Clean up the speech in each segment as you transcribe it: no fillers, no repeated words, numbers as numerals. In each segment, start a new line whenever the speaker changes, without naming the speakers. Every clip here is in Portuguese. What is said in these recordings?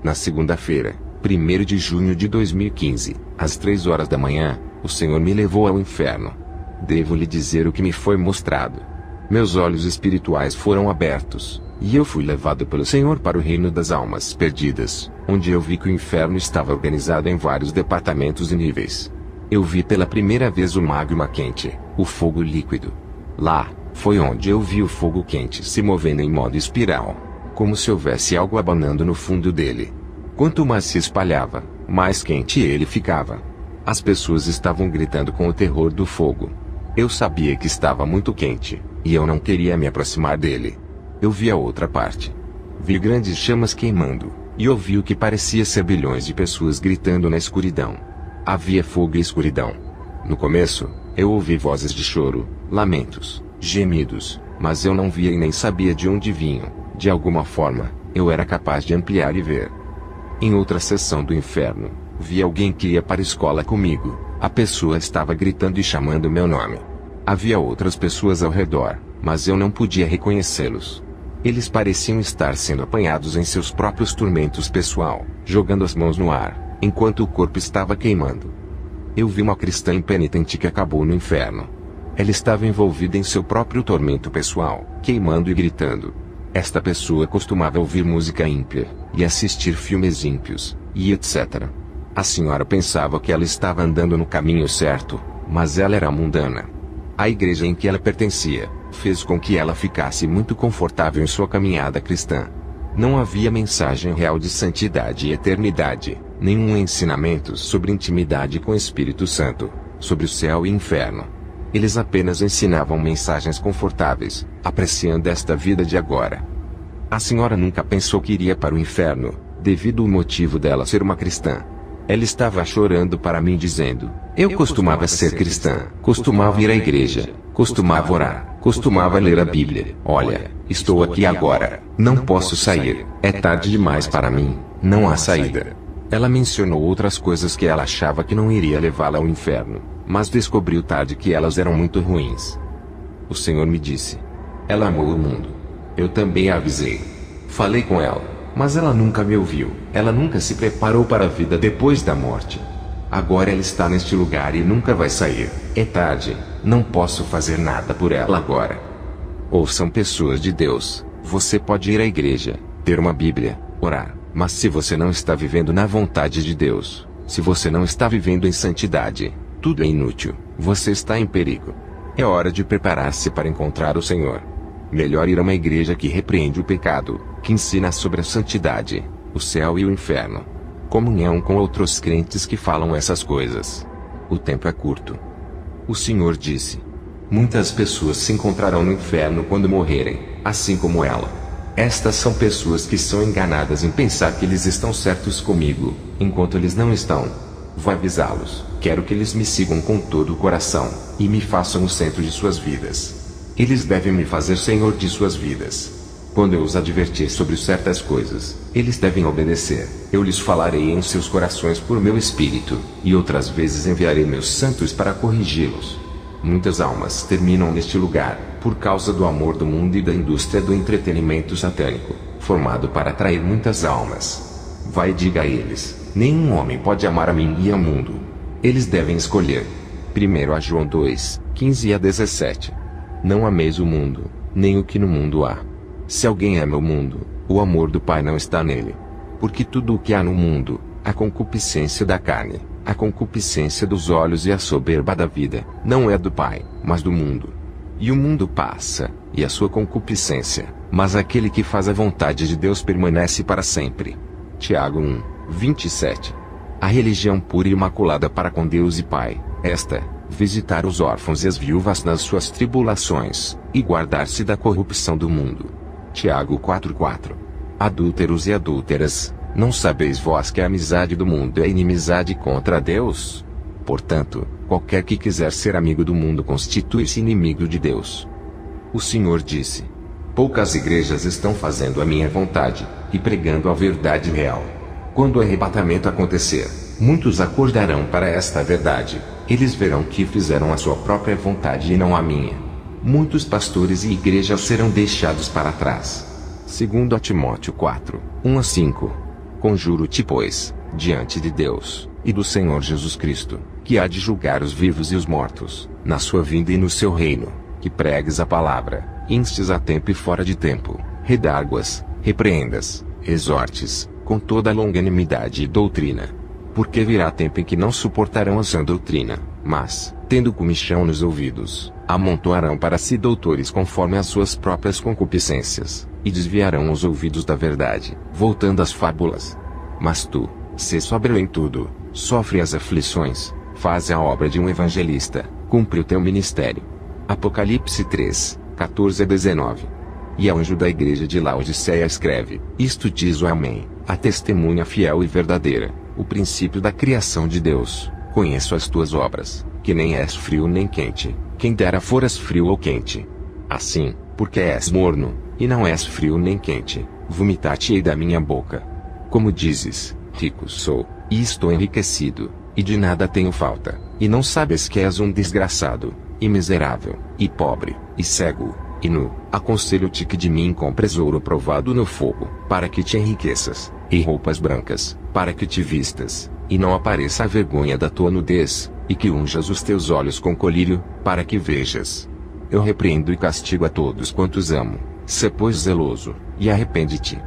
Na segunda-feira, 1º de junho de 2015, às 3 horas da manhã, o Senhor me levou ao inferno. Devo lhe dizer o que me foi mostrado. Meus olhos espirituais foram abertos, e eu fui levado pelo Senhor para o reino das almas perdidas, onde eu vi que o inferno estava organizado em vários departamentos e níveis. Eu vi pela primeira vez o magma quente, o fogo líquido. Lá, foi onde eu vi o fogo quente se movendo em modo espiral, como se houvesse algo abanando no fundo dele. Quanto mais se espalhava, mais quente ele ficava. As pessoas estavam gritando com o terror do fogo. Eu sabia que estava muito quente, e eu não queria me aproximar dele. Eu vi a outra parte. Vi grandes chamas queimando, e ouvi o que parecia ser bilhões de pessoas gritando na escuridão. Havia fogo e escuridão. No começo, eu ouvi vozes de choro, lamentos, gemidos, mas eu não via e nem sabia de onde vinham. De alguma forma, eu era capaz de ampliar e ver. Em outra seção do inferno, vi alguém que ia para a escola comigo. A pessoa estava gritando e chamando meu nome. Havia outras pessoas ao redor, mas eu não podia reconhecê-los. Eles pareciam estar sendo apanhados em seus próprios tormentos pessoal, jogando as mãos no ar, enquanto o corpo estava queimando. Eu vi uma cristã impenitente que acabou no inferno. Ela estava envolvida em seu próprio tormento pessoal, queimando e gritando. Esta pessoa costumava ouvir música ímpia, e assistir filmes ímpios, e etc. A senhora pensava que ela estava andando no caminho certo, mas ela era mundana. A igreja em que ela pertencia fez com que ela ficasse muito confortável em sua caminhada cristã. Não havia mensagem real de santidade e eternidade, nenhum ensinamento sobre intimidade com o Espírito Santo, sobre o céu e inferno. Eles apenas ensinavam mensagens confortáveis, apreciando esta vida de agora. A senhora nunca pensou que iria para o inferno, devido ao motivo dela ser uma cristã. Ela estava chorando para mim dizendo: eu costumava ser cristã, costumava ir à igreja, costumava orar, costumava ler a Bíblia. Olha, estou aqui agora, não posso sair, é tarde demais para mim, não há saída. Ela mencionou outras coisas que ela achava que não iria levá-la ao inferno, mas descobriu tarde que elas eram muito ruins. O Senhor me disse: ela amou o mundo. Eu também a avisei. Falei com ela, mas ela nunca me ouviu. Ela nunca se preparou para a vida depois da morte. Agora ela está neste lugar e nunca vai sair. É tarde, não posso fazer nada por ela agora. Ouçam, pessoas de Deus, você pode ir à igreja, ter uma Bíblia, orar, mas se você não está vivendo na vontade de Deus, se você não está vivendo em santidade, tudo é inútil, você está em perigo. É hora de preparar-se para encontrar o Senhor. Melhor ir a uma igreja que repreende o pecado, que ensina sobre a santidade, o céu e o inferno. Comunhão com outros crentes que falam essas coisas. O tempo é curto. O Senhor disse: muitas pessoas se encontrarão no inferno quando morrerem, assim como ela. Estas são pessoas que são enganadas em pensar que eles estão certos comigo, enquanto eles não estão. Vou avisá-los. Quero que eles me sigam com todo o coração, e me façam o centro de suas vidas. Eles devem me fazer senhor de suas vidas. Quando eu os advertir sobre certas coisas, eles devem obedecer. Eu lhes falarei em seus corações por meu espírito, e outras vezes enviarei meus santos para corrigi-los. Muitas almas terminam neste lugar, por causa do amor do mundo e da indústria do entretenimento satânico, formado para atrair muitas almas. Vai e diga a eles: nenhum homem pode amar a mim e ao mundo. Eles devem escolher. 1 João 2, 15 a 17. Não ameis o mundo, nem o que no mundo há. Se alguém ama o mundo, o amor do Pai não está nele. Porque tudo o que há no mundo, a concupiscência da carne, a concupiscência dos olhos e a soberba da vida, não é do Pai, mas do mundo. E o mundo passa, e a sua concupiscência, mas aquele que faz a vontade de Deus permanece para sempre. Tiago 1, 27. A religião pura e imaculada para com Deus e Pai, esta: visitar os órfãos e as viúvas nas suas tribulações, e guardar-se da corrupção do mundo. Tiago 4:4. Adúlteros e adúlteras, não sabeis vós que a amizade do mundo é inimizade contra Deus? Portanto, qualquer que quiser ser amigo do mundo constitui-se inimigo de Deus. O Senhor disse: poucas igrejas estão fazendo a minha vontade, e pregando a verdade real. Quando o arrebatamento acontecer, muitos acordarão para esta verdade. Eles verão que fizeram a sua própria vontade e não a minha. Muitos pastores e igrejas serão deixados para trás. 2 Timóteo 4, 1 a 5. Conjuro-te, pois, diante de Deus, e do Senhor Jesus Cristo, que há de julgar os vivos e os mortos, na sua vinda e no seu reino, que pregues a palavra, instes a tempo e fora de tempo, redarguas, repreendas, exortes, com toda a longanimidade e doutrina. Porque virá tempo em que não suportarão a sã doutrina, mas, tendo comichão nos ouvidos, amontoarão para si doutores conforme as suas próprias concupiscências, e desviarão os ouvidos da verdade, voltando às fábulas. Mas tu, sê sóbrio em tudo, sofre as aflições, faz a obra de um evangelista, cumpre o teu ministério. Apocalipse 3, 14 a 19. E ao anjo da igreja de Laodiceia escreve: Isto diz o Amém, a testemunha fiel e verdadeira, o princípio da criação de Deus. Conheço as tuas obras, que nem és frio nem quente, quem dera foras frio ou quente. Assim, porque és morno, e não és frio nem quente, vomitar-te-ei da minha boca. Como dizes, rico sou, e estou enriquecido, e de nada tenho falta, e não sabes que és um desgraçado, e miserável, e pobre, e cego, e nu. Aconselho-te que de mim compres ouro provado no fogo, para que te enriqueças, e roupas brancas, para que te vistas, e não apareça a vergonha da tua nudez, e que unjas os teus olhos com colírio, para que vejas. Eu repreendo e castigo a todos quantos amo. Sê pois zeloso, e arrepende-te.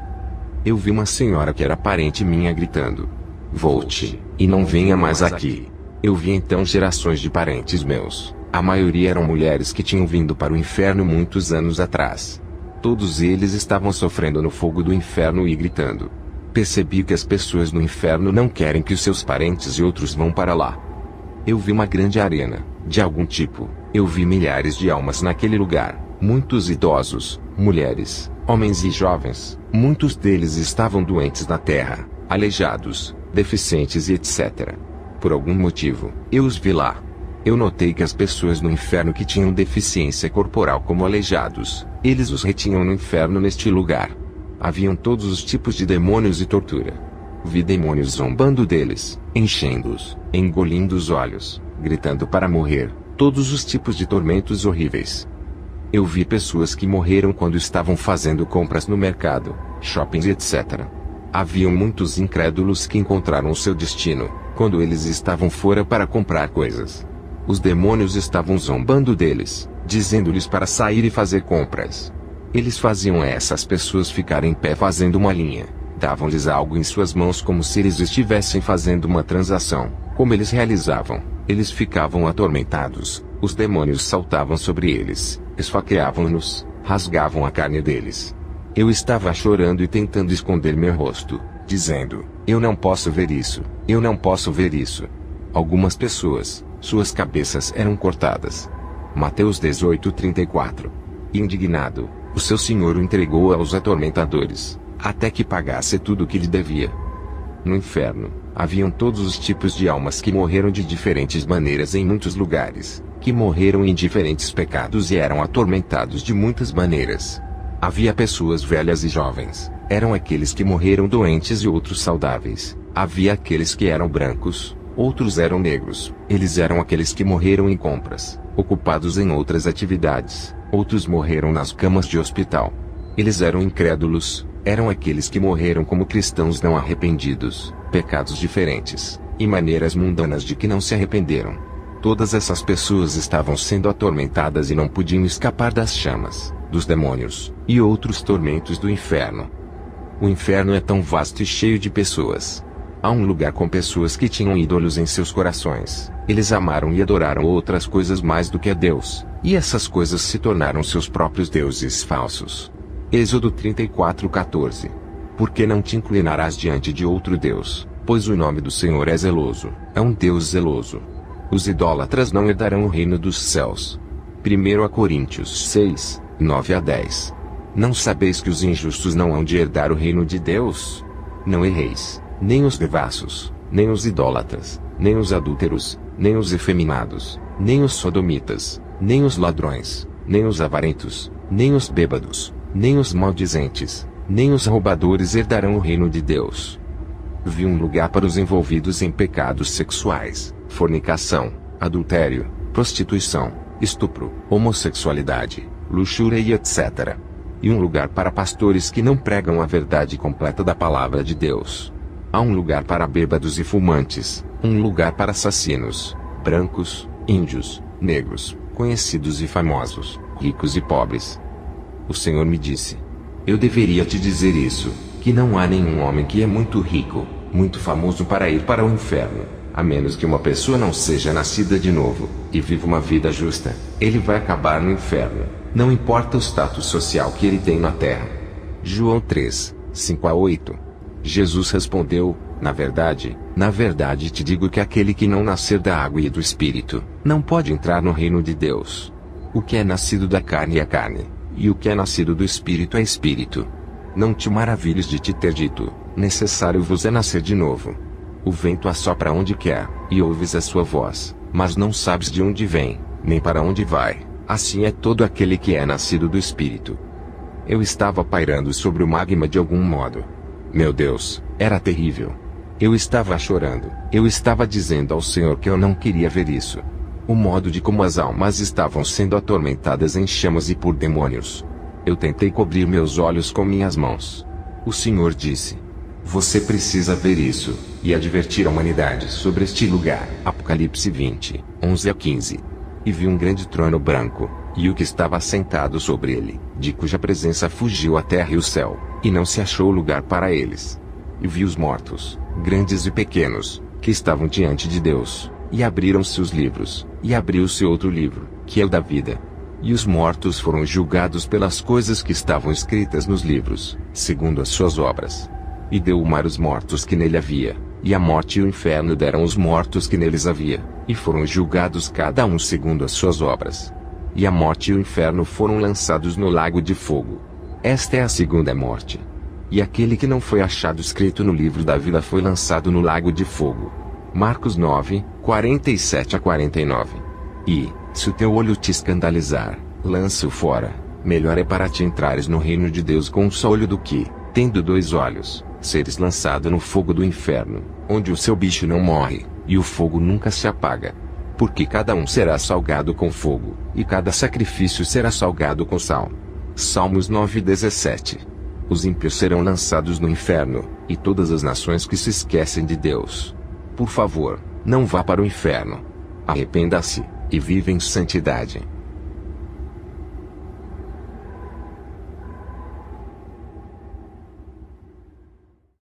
Eu vi uma senhora que era parente minha gritando: Volte, e não venha mais aqui. Eu vi então gerações de parentes meus. A maioria eram mulheres que tinham vindo para o inferno muitos anos atrás. Todos eles estavam sofrendo no fogo do inferno e gritando. Percebi que as pessoas no inferno não querem que os seus parentes e outros vão para lá. Eu vi uma grande arena, de algum tipo. Eu vi milhares de almas naquele lugar, muitos idosos, mulheres, homens e jovens. Muitos deles estavam doentes na terra, aleijados, deficientes e etc. Por algum motivo, eu os vi lá. Eu notei que as pessoas no inferno que tinham deficiência corporal como aleijados, eles os retinham no inferno neste lugar. Haviam todos os tipos de demônios e tortura. Vi demônios zombando deles, enchendo-os, engolindo os olhos, gritando para morrer, todos os tipos de tormentos horríveis. Eu vi pessoas que morreram quando estavam fazendo compras no mercado, shoppings etc. Haviam muitos incrédulos que encontraram o seu destino, quando eles estavam fora para comprar coisas. Os demônios estavam zombando deles, dizendo-lhes para sair e fazer compras. Eles faziam essas pessoas ficarem em pé fazendo uma linha, davam-lhes algo em suas mãos como se eles estivessem fazendo uma transação. Como eles realizavam, eles ficavam atormentados, os demônios saltavam sobre eles, esfaqueavam-nos, rasgavam a carne deles. Eu estava chorando e tentando esconder meu rosto, dizendo: Eu não posso ver isso, eu não posso ver isso. Algumas pessoas, suas cabeças eram cortadas. Mateus 18:34. Indignado, o seu senhor o entregou aos atormentadores, até que pagasse tudo o que lhe devia. No inferno, haviam todos os tipos de almas que morreram de diferentes maneiras em muitos lugares, que morreram em diferentes pecados e eram atormentados de muitas maneiras. Havia pessoas velhas e jovens, eram aqueles que morreram doentes e outros saudáveis. Havia aqueles que eram brancos, outros eram negros, eles eram aqueles que morreram em compras, ocupados em outras atividades, outros morreram nas camas de hospital. Eles eram incrédulos, eram aqueles que morreram como cristãos não arrependidos, pecados diferentes, e maneiras mundanas de que não se arrependeram. Todas essas pessoas estavam sendo atormentadas e não podiam escapar das chamas, dos demônios, e outros tormentos do inferno. O inferno é tão vasto e cheio de pessoas. Há um lugar com pessoas que tinham ídolos em seus corações. Eles amaram e adoraram outras coisas mais do que a Deus, e essas coisas se tornaram seus próprios deuses falsos. Êxodo 34:14. Porque não te inclinarás diante de outro Deus, pois o nome do Senhor é zeloso, é um Deus zeloso. Os idólatras não herdarão o reino dos céus. 1 Coríntios 6, 9-10. Não sabeis que os injustos não hão de herdar o reino de Deus? Não erreis, nem os devassos, nem os idólatras, nem os adúlteros, nem os efeminados, nem os sodomitas, nem os ladrões, nem os avarentos, nem os bêbados, nem os maldizentes, nem os roubadores herdarão o reino de Deus. Vi um lugar para os envolvidos em pecados sexuais, fornicação, adultério, prostituição, estupro, homossexualidade, luxúria e etc. E um lugar para pastores que não pregam a verdade completa da palavra de Deus. Há um lugar para bêbados e fumantes, um lugar para assassinos, brancos, índios, negros, conhecidos e famosos, ricos e pobres. O Senhor me disse: eu deveria te dizer isso, que não há nenhum homem que é muito rico, muito famoso para ir para o inferno, a menos que uma pessoa não seja nascida de novo, e viva uma vida justa. Ele vai acabar no inferno, não importa o status social que ele tem na terra. João 3, 5-8. Jesus respondeu: na verdade te digo que aquele que não nascer da água e do Espírito, não pode entrar no reino de Deus. O que é nascido da carne é carne, e o que é nascido do Espírito é Espírito. Não te maravilhes de te ter dito: necessário vos é nascer de novo. O vento assopra onde quer, e ouves a sua voz, mas não sabes de onde vem, nem para onde vai. Assim é todo aquele que é nascido do Espírito. Eu estava pairando sobre o magma de algum modo. Meu Deus, era terrível. Eu estava chorando. Eu estava dizendo ao Senhor que eu não queria ver isso. O modo de como as almas estavam sendo atormentadas em chamas e por demônios. Eu tentei cobrir meus olhos com minhas mãos. O Senhor disse: você precisa ver isso, e advertir a humanidade sobre este lugar. Apocalipse 20, 11-15. E vi um grande trono branco, e o que estava sentado sobre ele, de cuja presença fugiu a terra e o céu, e não se achou lugar para eles. E vi os mortos, grandes e pequenos, que estavam diante de Deus, e abriram-se os livros, e abriu-se outro livro, que é o da vida. E os mortos foram julgados pelas coisas que estavam escritas nos livros, segundo as suas obras. E deu o mar os mortos que nele havia, e a morte e o inferno deram os mortos que neles havia, e foram julgados cada um segundo as suas obras. E a morte e o inferno foram lançados no lago de fogo. Esta é a segunda morte. E aquele que não foi achado escrito no livro da vida foi lançado no lago de fogo. Marcos 9, 47-49. E, se o teu olho te escandalizar, lança-o fora. Melhor é para ti entrares no reino de Deus com um só olho do que, tendo 2 olhos, seres lançado no fogo do inferno, onde o seu bicho não morre, e o fogo nunca se apaga. Porque cada um será salgado com fogo, e cada sacrifício será salgado com sal. Salmos 9:17. Os ímpios serão lançados no inferno, e todas as nações que se esquecem de Deus. Por favor, não vá para o inferno. Arrependa-se, e viva em santidade.